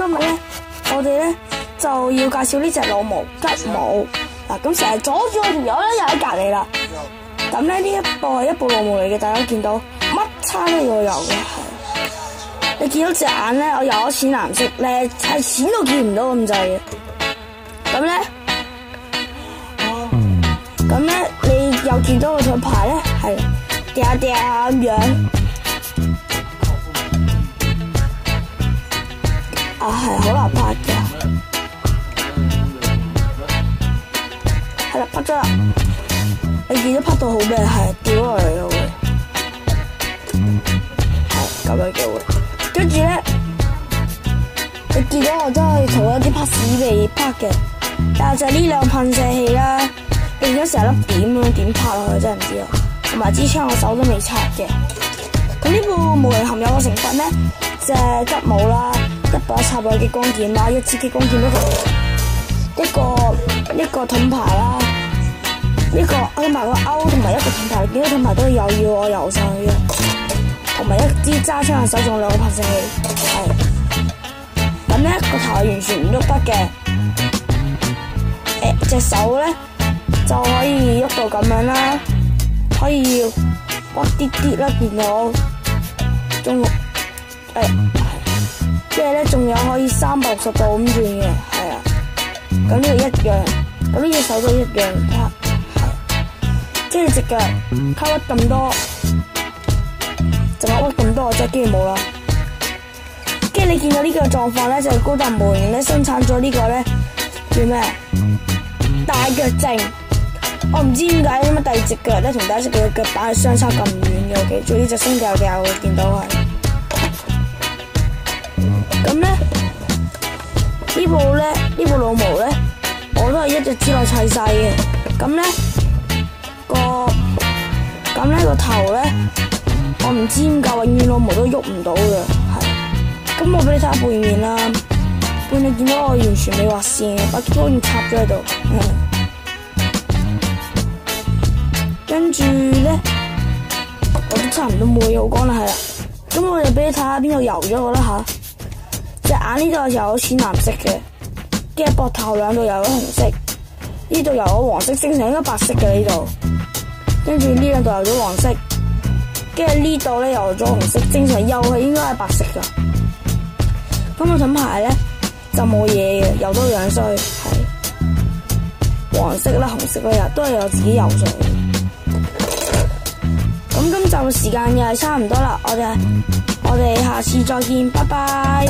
今日咧，我哋咧就要介紹呢隻老毛吉姆嗱，咁成日阻住我條友咧，又喺隔籬啦。咁咧呢一部係一部老毛嚟嘅，大家見到乜叉都要有嘅，係。你見到隻眼咧，我有咗淺藍色咧，係淺到見唔到咁滯嘅。咁咧，你又見到個盾牌咧，係掉下掉下咁樣。係好難拍嘅，係啦，拍咗啦。你見到拍到好咩？係掉落嚟嘅會，係咁樣嘅會。跟住咧，你見到我都係同一啲拍屎未拍嘅，但係就係呢兩噴射器啦，變咗成粒點咁樣點拍落去真係唔知啊。同埋支槍我手都未拆嘅。咁呢部模型含有嘅成分咧，就係吉姆啦。一把插落激光劍啦，一支激光劍一個盾牌啦，同埋個勾同埋一個盾牌，幾個盾牌都要我游上去嘅，同埋一支揸槍嘅手仲有兩個噴射器，係。咁咧個頭係完全唔喐得嘅，隻手咧就可以喐到咁樣啦，可以屈啲啲啦，見到中即係咧，仲有可以360度咁轉嘅，係啊。咁呢個一樣，咁呢隻手都一樣拍，係。即係隻腳屈咁多，淨係屈咁多，隻機冇啦。跟住你見到呢個狀況咧，就係高達模型咧生產咗呢個咧叫咩？大腳症。我唔知點解咁第二隻腳咧同第一隻腳嘅腳板係相差咁遠嘅，我記住呢隻升教教會見到係。咁咧，呢部老毛咧，我都係一日之內砌晒嘅。咁咧個頭咧，我唔知點解永遠老毛都喐唔到嘅，係。咁我俾你睇下背面啦，背面見到我完全未畫線嘅，把激光劍插咗喺度，跟住咧，我都差唔多冇嘢好講啦，係啦。咁我就俾你睇下邊度油咗我啦吓。隻眼呢度有淺藍色嘅，跟住膊頭兩度有咗紅色，呢度有咗黃色，正常應該白色嘅呢度，跟住呢兩度有咗黃色，跟住呢度咧有咗紅色，正常又係應該係白色噶。咁個盾牌咧就冇嘢嘅，油都樣衰，係黃色啦、紅色啦，都係有自己油上去。咁今集嘅時間又係差唔多啦，我哋下次再見，拜拜。